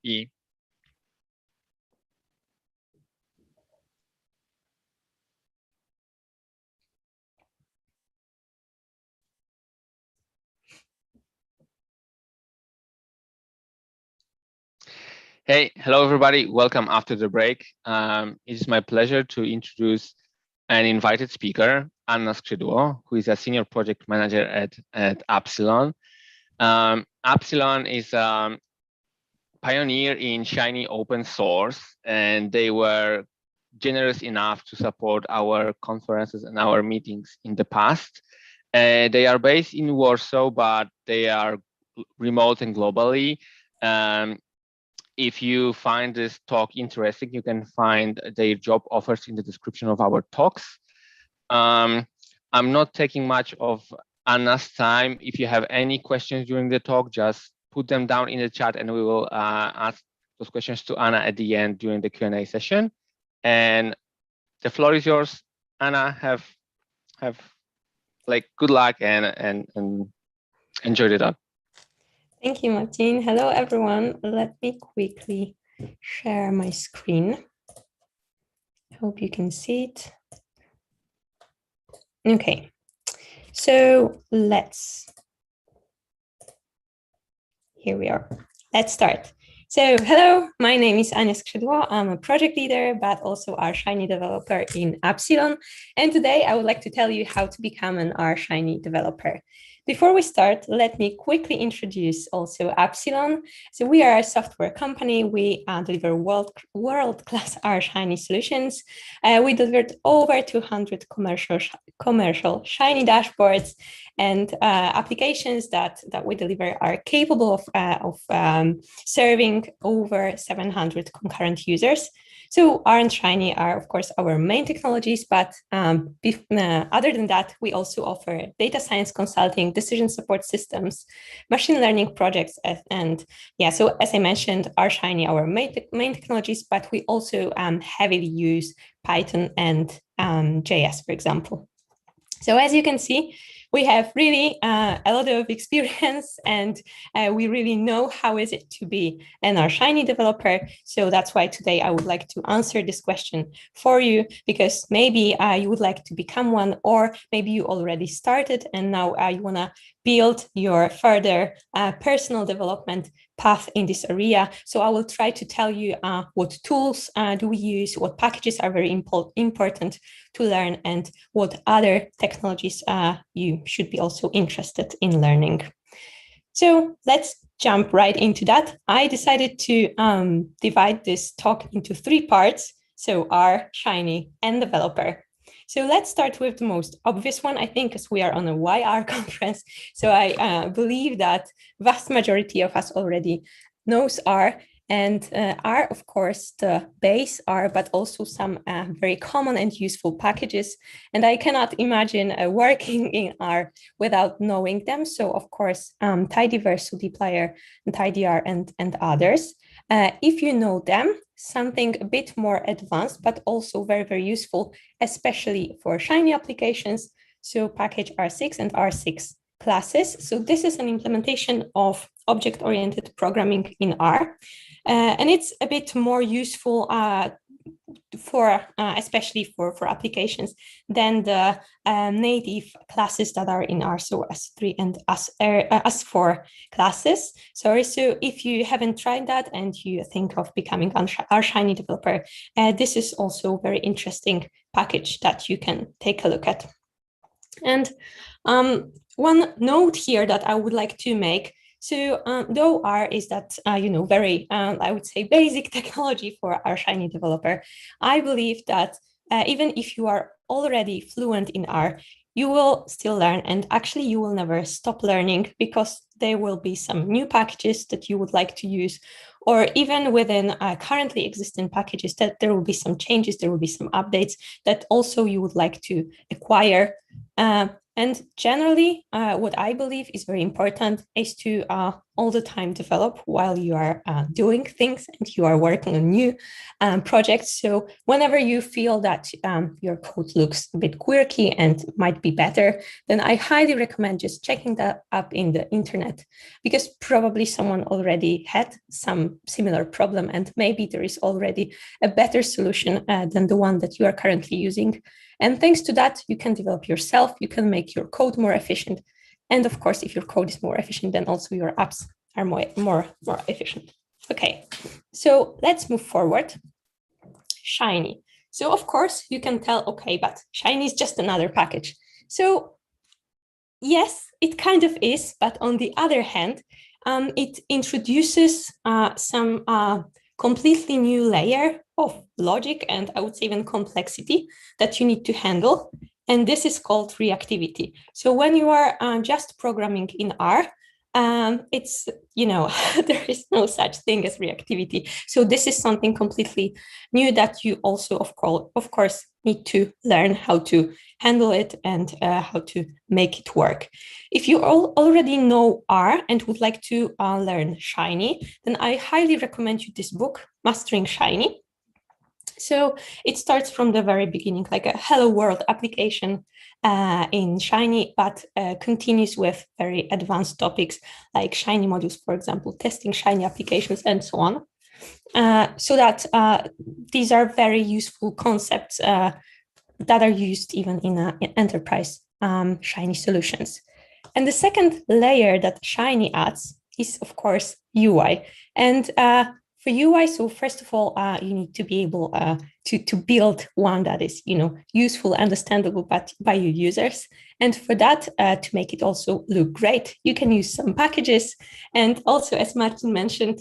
E. Hey, hello everybody. Welcome after the break. It is my pleasure to introduce an invited speaker, Anna Skrzydło, who is a senior project manager at Appsilon. Appsilon is a pioneer in Shiny open source, and they were generous enough to support our conferences and our meetings in the past. They are based in Warsaw, but they are remote and globally. If you find this talk interesting, you can find their job offers in the description of our talks. I'm not taking much of Anna's time. If you have any questions during the talk, just put them down in the chat and we will ask those questions to Anna at the end during the Q&A session. And the floor is yours, Anna. Have like good luck and enjoy the talk. Thank you, Martin. Hello, everyone. Let me quickly share my screen. Hope you can see it. Okay, so here we are. Let's start. So hello, my name is Ania Skrzydło. I'm a project leader, but also R Shiny developer in Epsilon. And today I would like to tell you how to become an R Shiny developer. Before we start, let me quickly introduce also Epsilon. So we are a software company. We deliver world-class R Shiny solutions. We delivered over 200 commercial Shiny dashboards, and applications that we deliver are capable of serving over 700 concurrent users. So R and Shiny are, of course, our main technologies, but other than that, we also offer data science consulting, decision support systems, machine learning projects, and yeah, so as I mentioned, R Shiny, our main technologies, but we also heavily use Python and JS, for example. So as you can see, we have really a lot of experience, and we really know how is it to be an R Shiny developer. So that's why today I would like to answer this question for you, because maybe you would like to become one, or maybe you already started and now you want to build your further personal development path in this area. So I will try to tell you what tools do we use, what packages are very important to learn, and what other technologies you should be also interested in learning. So let's jump right into that. I decided to divide this talk into 3 parts. So R, Shiny, and developer. So let's start with the most obvious one, I think, as we are on a YR conference. So I believe that vast majority of us already knows R, and are, of course, the base R, but also some very common and useful packages. And I cannot imagine working in R without knowing them. So, of course, tidyverse, dplyr, and tidyr, and others. If you know them, something a bit more advanced, but also very, very useful, especially for Shiny applications. So package R6 and R6 classes. So this is an implementation of object-oriented programming in R. And it's a bit more useful especially for applications than the native classes that are in R, so S3 and S4 classes. So if you haven't tried that and you think of becoming an R Shiny developer, this is also a very interesting package that you can take a look at. And one note here that I would like to make. So though R is that, very, I would say, basic technology for R Shiny developer, I believe that even if you are already fluent in R, you will still learn, and actually you will never stop learning, because there will be some new packages that you would like to use, or even within currently existing packages that there will be some changes, there will be some updates that also you would like to acquire. And generally, what I believe is very important is to all the time develop while you are doing things and you are working on new projects. So whenever you feel that your code looks a bit quirky and might be better, then I highly recommend just checking that up in the internet, because probably someone already had some similar problem and maybe there is already a better solution than the one that you are currently using. And thanks to that, you can develop yourself, you can make your code more efficient. And of course, if your code is more efficient, then also your apps are more efficient. Okay, so let's move forward. Shiny. So of course, you can tell, okay, but Shiny is just another package. So yes, it kind of is, but on the other hand, it introduces some completely new layer of logic and I would say even complexity that you need to handle. And this is called reactivity. So when you are just programming in R, it's, there is no such thing as reactivity. So this is something completely new that you also, of course, need to learn how to handle it and how to make it work. If you already know R and would like to learn Shiny, then I highly recommend you this book, Mastering Shiny. So it starts from the very beginning, like a hello world application in Shiny, but continues with very advanced topics like Shiny modules, for example, testing Shiny applications and so on. So that these are very useful concepts that are used even in enterprise Shiny solutions. And the second layer that Shiny adds is, of course, UI. And for UI, so first of all, you need to be able to build one that is, useful, understandable by your users. And for that, to make it also look great, you can use some packages. And also, as Martin mentioned,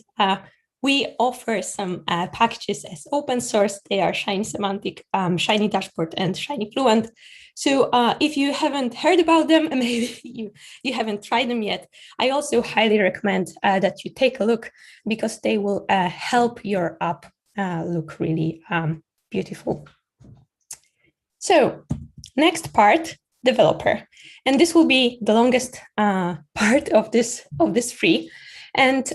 we offer some packages as open source. They are Shiny Semantic, Shiny Dashboard, and Shiny Fluent. So if you haven't heard about them, maybe you haven't tried them yet, I also highly recommend that you take a look, because they will help your app look really beautiful. So next part, developer. And this will be the longest part of this three. And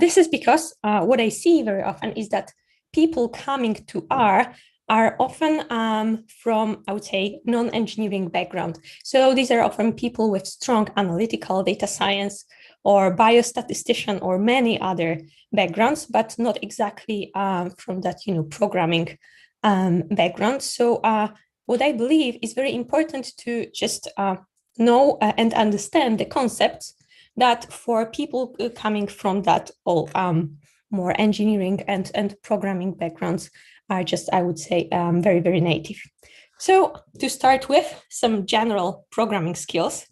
this is because what I see very often is that people coming to R are often from, I would say, non-engineering background. So these are often people with strong analytical data science or biostatistician or many other backgrounds, but not exactly from that, programming background. So what I believe is very important to just know and understand the concepts that for people coming from that all more engineering and programming backgrounds are just, I would say, very, very native. So to start with some general programming skills.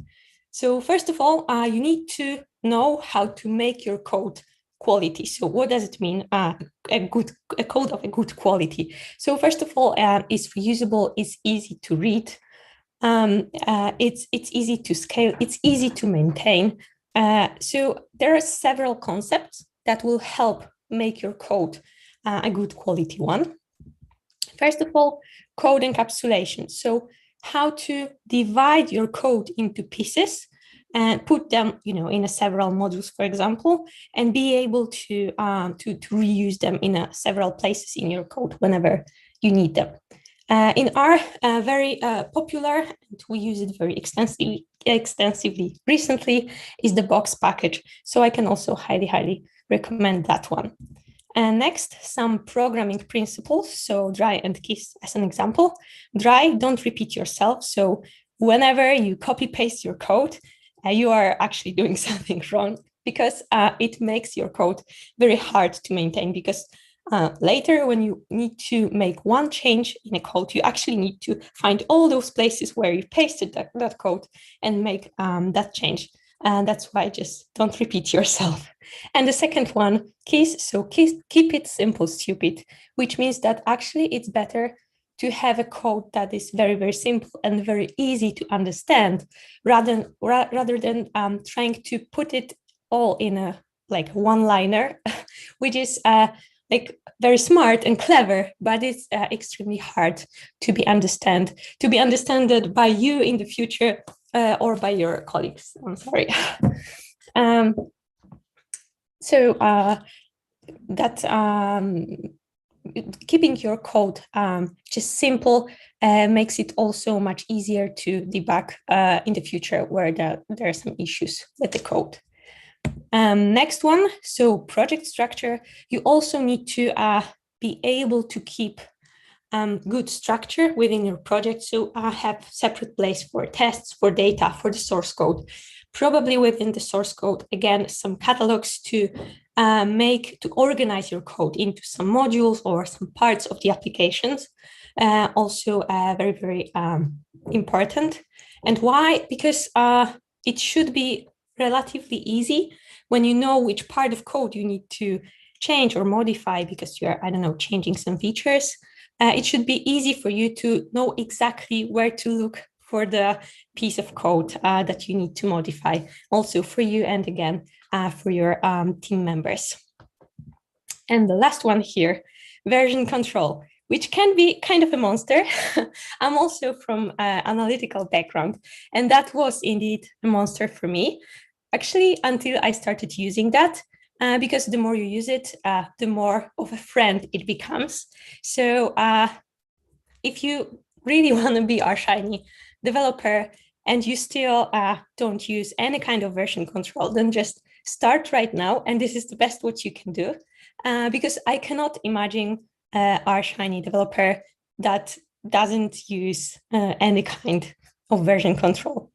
So first of all, you need to know how to make your code quality. So what does it mean, a code of a good quality? So first of all, it's reusable, it's easy to read, it's easy to scale, it's easy to maintain. So there are several concepts that will help make your code a good quality one. First of all, code encapsulation. So how to divide your code into pieces and put them, in several modules, for example, and be able to reuse them in several places in your code whenever you need them. In R, very popular, and we use it very extensively recently, is the box package. So I can also highly recommend that one. And next, some programming principles. So dry and kiss as an example. Dry, don't repeat yourself. So whenever you copy paste your code, you are actually doing something wrong, because it makes your code very hard to maintain, because later, when you need to make one change in a code, you actually need to find all those places where you pasted that code and make that change. And that's why just don't repeat yourself. And the second one, keys. So keep it simple, stupid, which means that actually it's better to have a code that is very, very simple and very easy to understand, rather than trying to put it all in a one-liner, which is very smart and clever, but it's extremely hard to be understood by you in the future or by your colleagues. I'm sorry. So that keeping your code just simple makes it also much easier to debug in the future where there are some issues with the code. Next one, so project structure. You also need to be able to keep good structure within your project. So have separate place for tests, for data, for the source code. Probably within the source code, again, some catalogs to organize your code into some modules or some parts of the applications. Also very, very important. And why? Because it should be relatively easy when you know which part of code you need to change or modify because you're, I don't know, changing some features. It should be easy for you to know exactly where to look for the piece of code that you need to modify, also for you and again, for your team members. And the last one here, version control, which can be kind of a monster. I'm also from analytical background, and that was indeed a monster for me, actually, until I started using that. Because the more you use it, the more of a friend it becomes. So if you really want to be our Shiny developer and you still don't use any kind of version control, then just start right now. And this is the best what you can do, because I cannot imagine our Shiny developer that doesn't use any kind of version control.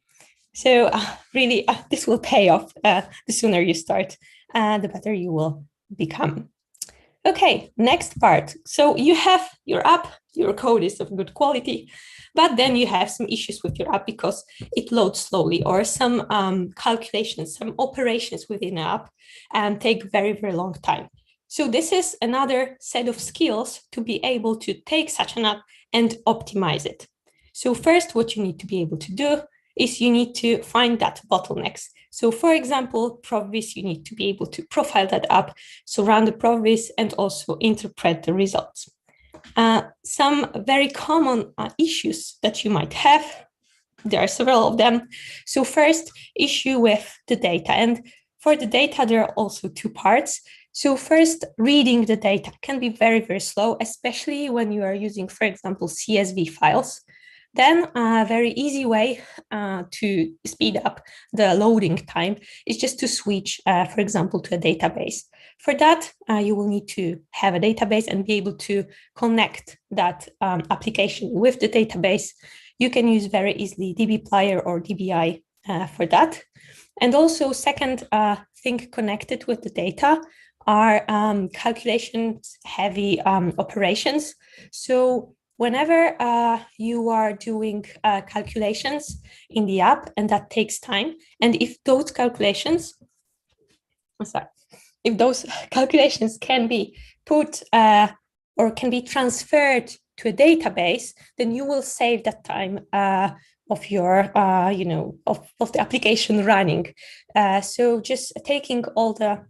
So really, this will pay off. The sooner you start, the better you will become. Okay, next part. So you have your app, your code is of good quality, but then you have some issues with your app because it loads slowly, or some calculations, some operations within the app take very, very long time. So this is another set of skills to be able to take such an app and optimize it. So first, what you need to be able to do is you need to find that bottlenecks. So for example, ProvVis, you need to be able to profile that app, so run the ProvVis and also interpret the results. Some very common issues that you might have, there are several of them. So first, issue with the data. And for the data, there are also two parts. So first, reading the data can be very, very slow, especially when you are using, for example, CSV files. Then a very easy way to speed up the loading time is just to switch, for example, to a database. For that, you will need to have a database and be able to connect that application with the database. You can use very easily dbPlayer or DBI for that. And also second thing connected with the data are calculations heavy operations. So whenever you are doing calculations in the app, and that takes time, and if those calculations can be put or can be transferred to a database, then you will save that time of your, of the application running. So just taking all the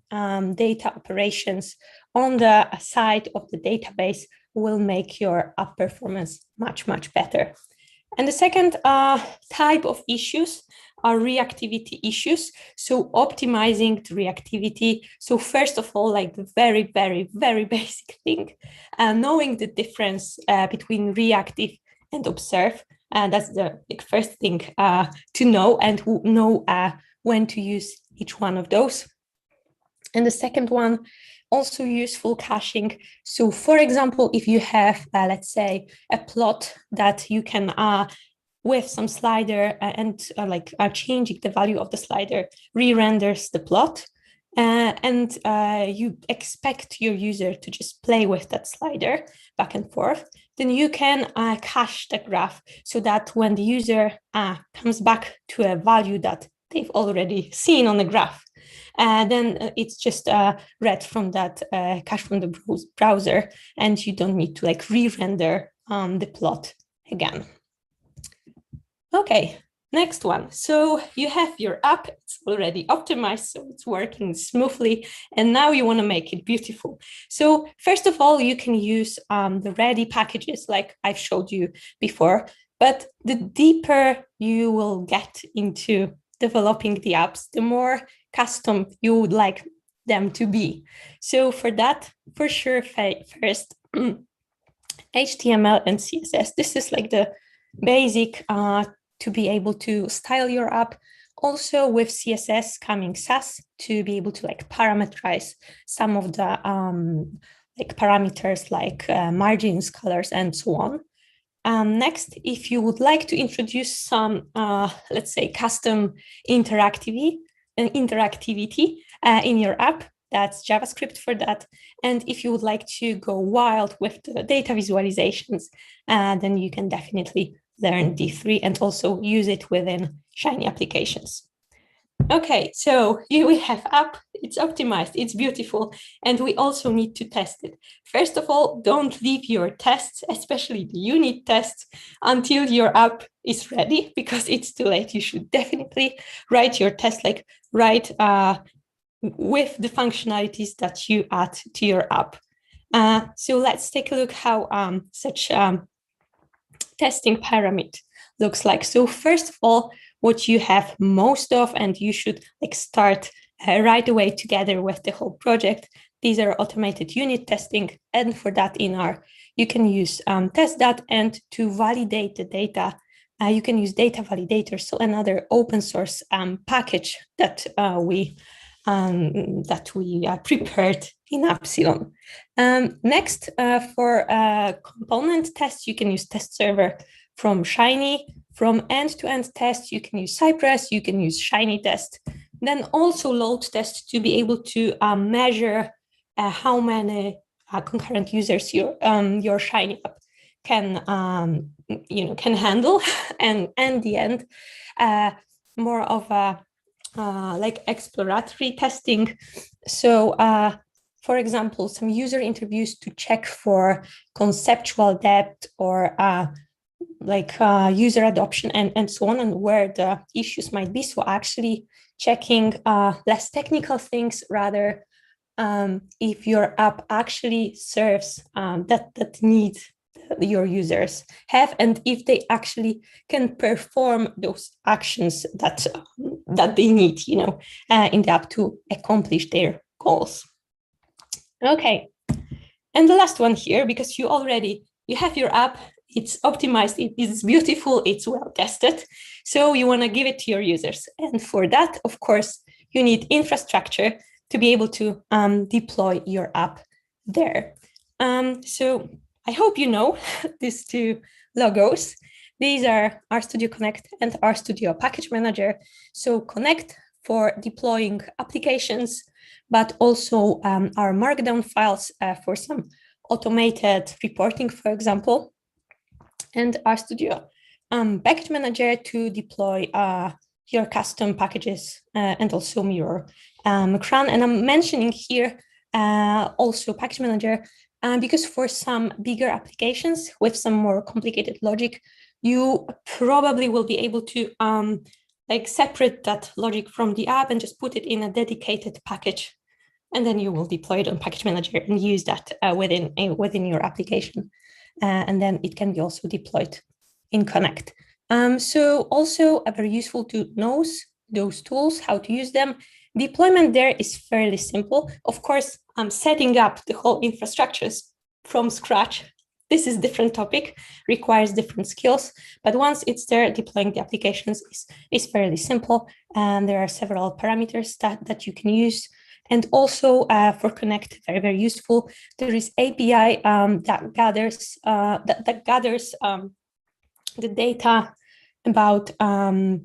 data operations on the side of the database will make your app performance much, much better. And the second type of issues are reactivity issues. So optimizing the reactivity. So first of all, like the very, very, very basic thing, knowing the difference between reactive and observe. That's the first thing to know, and know when to use each one of those. And the second one, also useful caching. So for example, if you have, let's say, a plot that you can, with some slider and changing the value of the slider, re-renders the plot, and you expect your user to just play with that slider back and forth, then you can cache the graph so that when the user comes back to a value that they've already seen on the graph, then it's just read from that cache from the browser, and you don't need to re-render the plot again. Okay, next one. So you have your app, it's already optimized, so it's working smoothly, and now you want to make it beautiful. So first of all, you can use the ready packages like I've showed you before, but the deeper you will get into developing the apps, the more custom you would like them to be. So for that, for sure, first, HTML and CSS. This is like the basic to be able to style your app. Also with CSS coming Sass to be able to like parameterize some of the like parameters like margins, colors, and so on. Next, if you would like to introduce some, let's say, custom interactivity in your app, that's JavaScript for that. And if you would like to go wild with the data visualizations, then you can definitely learn D3 and also use it within Shiny applications. Okay, so here we have app, it's optimized, it's beautiful, and we also need to test it. First of all, don't leave your tests, especially the unit tests, until your app is ready, because it's too late. You should definitely write your test, like write with the functionalities that you add to your app. So let's take a look how such testing pyramid looks like. So first of all, what you have most of, and you should like start right away together with the whole project. These are automated unit testing, and for that you can use test.dat, and to validate the data, you can use data validator, so another open source package that we prepared in Epsilon. Next, for component tests, you can use test server from Shiny. From end-to-end tests, you can use Cypress, you can use Shiny test. Then also load test to be able to measure how many concurrent users your Shiny app can handle. And in the end, more of a like exploratory testing. So for example, some user interviews to check for conceptual depth or user adoption and so on, and where the issues might be. So actually checking less technical things, rather if your app actually serves that need your users have, and if they actually can perform those actions that they need, in the app to accomplish their goals. Okay, and the last one here, because you have your app, it's optimized, it is beautiful, it's well tested, so you want to give it to your users. And for that, of course, you need infrastructure to be able to deploy your app there. So I hope you know these two logos. These are RStudio Connect and RStudio Package Manager. So Connect for deploying applications, but also our Markdown files for some automated reporting, for example. And RStudio Package Manager to deploy your custom packages and also mirror CRAN. And I'm mentioning here also Package Manager because for some bigger applications with some more complicated logic, you probably will be able to separate that logic from the app and just put it in a dedicated package. And then you will deploy it on Package Manager and use that within your application. And then it can be also deployed in Connect. So also very useful to know those tools, how to use them. Deployment there is fairly simple. Of course, setting up the whole infrastructures from scratch, this is a different topic, requires different skills. But once it's there, deploying the applications is fairly simple. And there are several parameters that you can use. And also for Connect, very, very useful. There is API that gathers the data about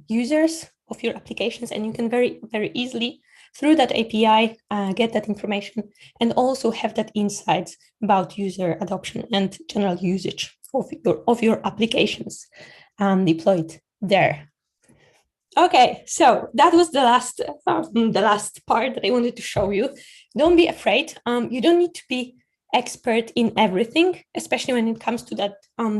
users of your applications, and you can very, very easily through that API get that information and also have that insights about user adoption and general usage of your applications deployed there. Okay, so that was the last part that I wanted to show you. Don't be afraid. You don't need to be expert in everything, especially when it comes to that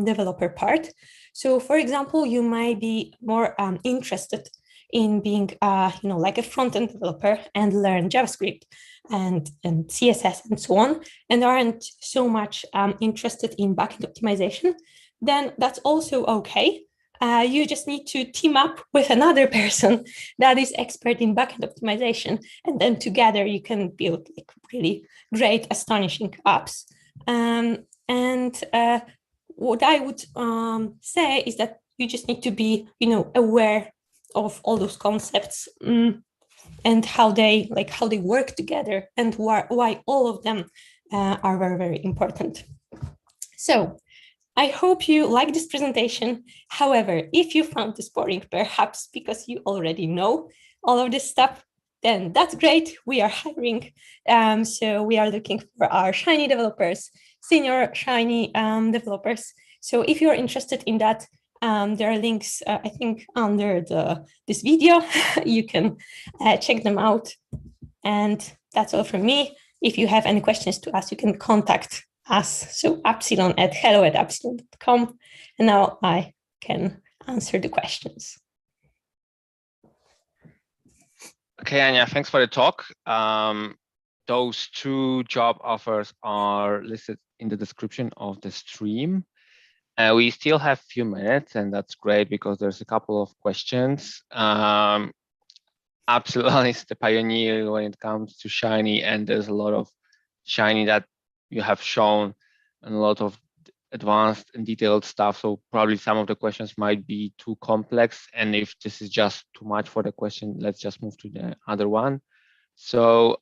developer part. So, for example, you might be more interested in being, like a front-end developer and learn JavaScript and CSS and so on, and aren't so much interested in backend optimization. Then that's also okay. you just need to team up with another person that is expert in backend optimization, and then together you can build like really great, astonishing apps. And what I would say is that you just need to be, aware of all those concepts and how they work together, and why all of them are very, very important. So I hope you like this presentation. However, if you found this boring, perhaps because you already know all of this stuff, then that's great. We are hiring. So we are looking for our Shiny developers, senior Shiny developers. So if you're interested in that, there are links, I think, under this video. You can check them out. And that's all from me. If you have any questions to ask, you can contact us. So Epsilon at hello@epsilon.com. And now I can answer the questions. Okay, Anya, thanks for the talk. Those 2 job offers are listed in the description of the stream. We still have a few minutes, and that's great because there's a couple of questions. Epsilon is the pioneer when it comes to Shiny, and there's a lot of Shiny that you have shown and a lot of advanced and detailed stuff. So probably some of the questions might be too complex. And if this is just too much for the question, let's just move to the other one. So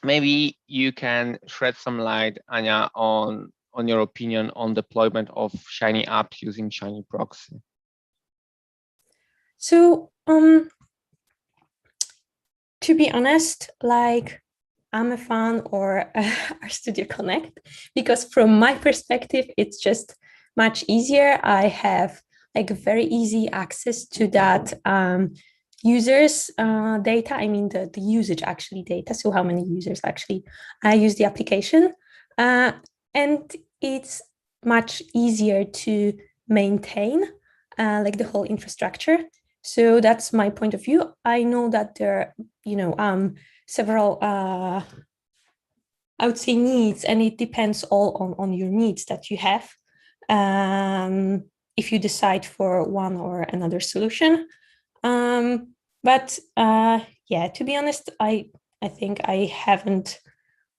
maybe you can shed some light, Anya, on your opinion on deployment of Shiny apps using Shiny proxy. So to be honest, like, I'm a fan of RStudio Connect, because from my perspective, it's just much easier. I have like very easy access to that users data. I mean the usage actually data. So how many users actually use the application, and it's much easier to maintain like the whole infrastructure. So that's my point of view. I know that there are, several, I would say, needs, and it depends all on your needs that you have. If you decide for one or another solution. But yeah, to be honest, I think I haven't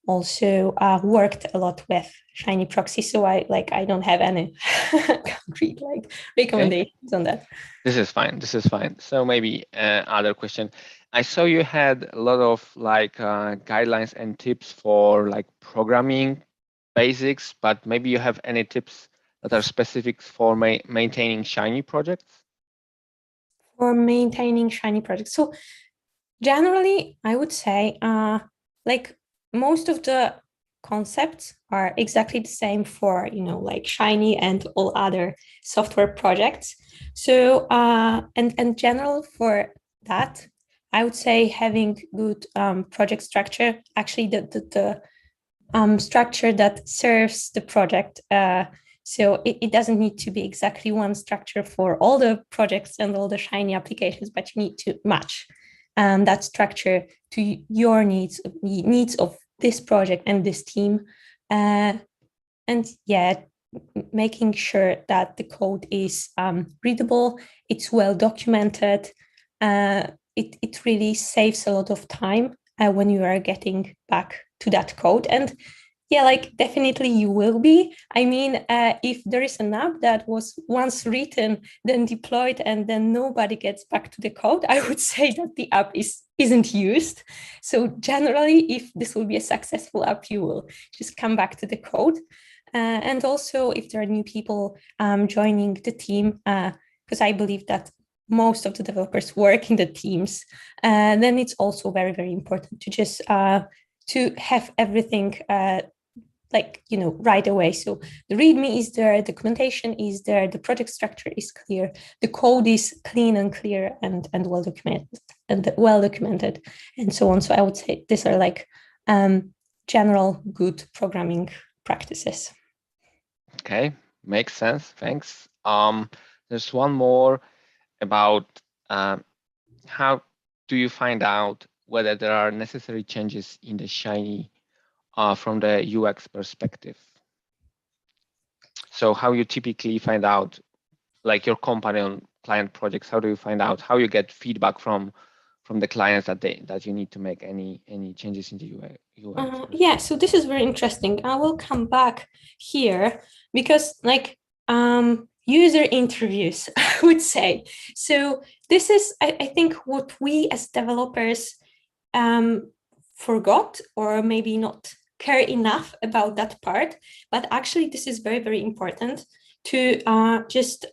also worked a lot with Shiny proxy, so I don't have any concrete recommendations on that. This is fine. This is fine. So maybe other question. I saw you had a lot of guidelines and tips for programming basics, but maybe you have any tips that are specific for maintaining Shiny projects? For maintaining Shiny projects. So generally, I would say most of the concepts are exactly the same for Shiny and all other software projects. So and general for that, I would say having good project structure, actually the structure that serves the project. So it doesn't need to be exactly one structure for all the projects and all the Shiny applications, but you need to match that structure to your needs of this project and this team. And yeah, making sure that the code is readable, it's well documented. It really saves a lot of time when you are getting back to that code. And yeah, definitely you will be. I mean, if there is an app that was once written, then deployed, and then nobody gets back to the code, I would say that the app isn't used. So generally, if this will be a successful app, you will just come back to the code. And also, if there are new people joining the team, because I believe that most of the developers work in the teams, then it's also very, very important to just to have everything right away. So the README is there, the documentation is there, the project structure is clear, the code is clean and clear and well documented, and so on. So I would say these are general good programming practices. Okay, makes sense. Thanks. There's one more about how do you find out whether there are necessary changes in the Shiny from the UX perspective? So how you typically find out like your company on client projects? How do you find out? How you get feedback from the clients that you need to make any changes in the UI? Yeah, so this is very interesting. I will come back here because like user interviews, I would say. So this is, I think, what we as developers forgot or maybe not care enough about that part. But actually, this is very, very important to just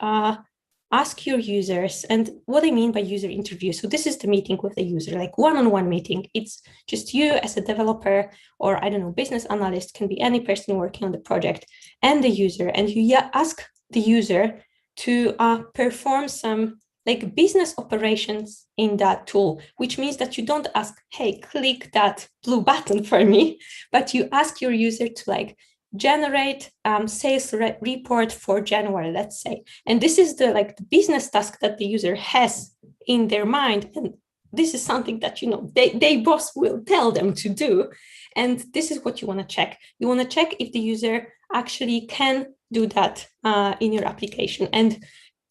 ask your users. And what I mean by user interview, so this is the meeting with the user, like one-on-one meeting. It's just you as a developer, or I don't know, business analyst, can be any person working on the project, and the user. And you ask the user to perform some like business operations in that tool, which means that you don't ask, hey, click that blue button for me, but you ask your user to like generate sales report for January, let's say. And this is the like the business task that the user has in their mind. And this is something that, you know, they boss will tell them to do. And this is what you want to check. You want to check if the user actually can do that in your application. And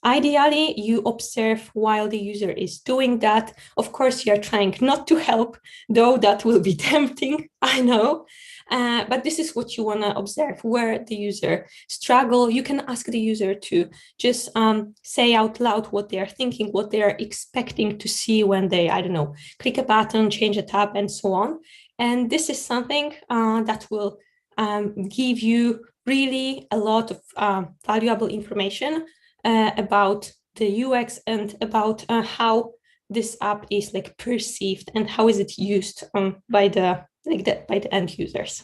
ideally, you observe while the user is doing that. Of course, you're trying not to help, though that will be tempting, I know. But this is what you want to observe, where the user struggle. You can ask the user to just say out loud what they are thinking, what they are expecting to see when they, I don't know, click a button, change a tab, and so on. And this is something that will give you really a lot of valuable information about the UX and about how this app is like perceived and how is it used by the end users.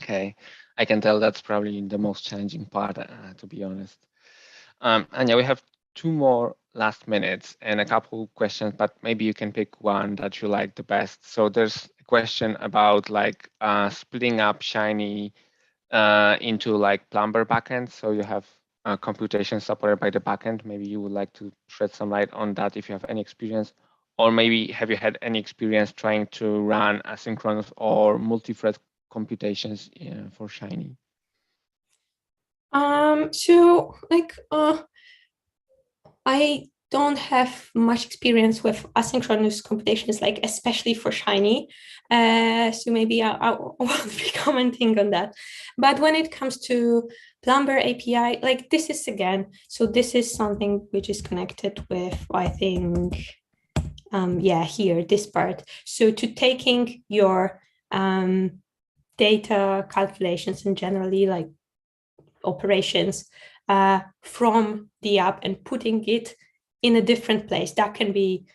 Okay, I can tell that's probably the most challenging part, to be honest. Anya, we have 2 more last minutes and a couple questions, but maybe you can pick one that you like the best. So there's a question about like splitting up Shiny into like Plumber backend. So you have computation supported by the backend. Maybe you would like to shed some light on that if you have any experience, or maybe have you had any experience trying to run asynchronous or multi-thread computations for Shiny? So like I don't have much experience with asynchronous computations, like especially for Shiny. So maybe I won't be commenting on that. But when it comes to Plumber API, like this is again, so this is something which is connected with, I think, here, this part. So to taking your data calculations and generally like operations from the app and putting it in a different place. That can be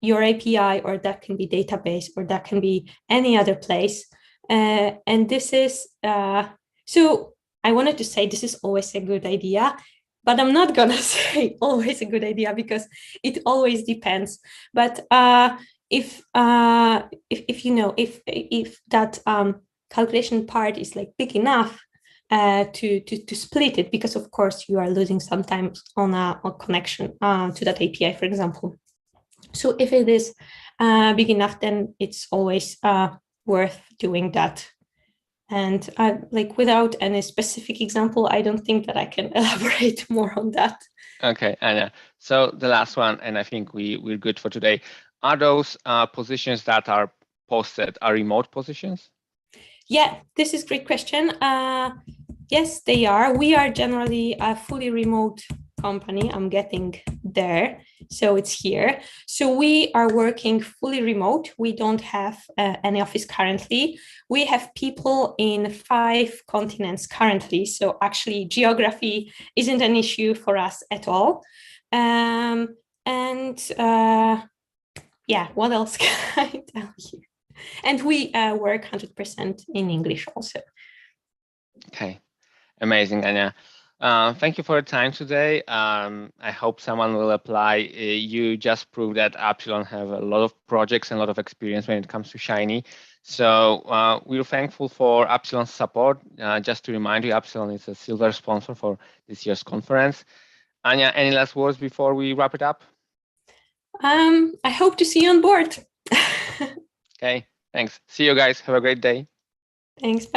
your API, or that can be database, or that can be any other place. And this is, so I wanted to say this is always a good idea, but I'm not gonna say always a good idea because it always depends. But if you know, if that calculation part is like big enough to split it, because of course you are losing sometimes on a connection to that API, for example. So if it is big enough, then it's always worth doing that. And like without any specific example, I don't think that I can elaborate more on that. Okay, Anya. So the last one, and I think we're good for today. Are those positions that are posted are remote positions? Yeah, this is a great question. Yes, they are. We are generally a fully remote company. I'm getting there. So it's here. So we are working fully remote. We don't have any office currently. We have people in 5 continents currently. So actually geography isn't an issue for us at all. Yeah, what else can I tell you? And we work 100% in English also. Okay, amazing, Anya. Thank you for your time today. I hope someone will apply. You just proved that Epsilon have a lot of projects and a lot of experience when it comes to Shiny. So we're thankful for Epsilon's support. Just to remind you, Epsilon is a silver sponsor for this year's conference. Anya, any last words before we wrap it up? I hope to see you on board. Okay, thanks. See you guys. Have a great day. Thanks. Bye.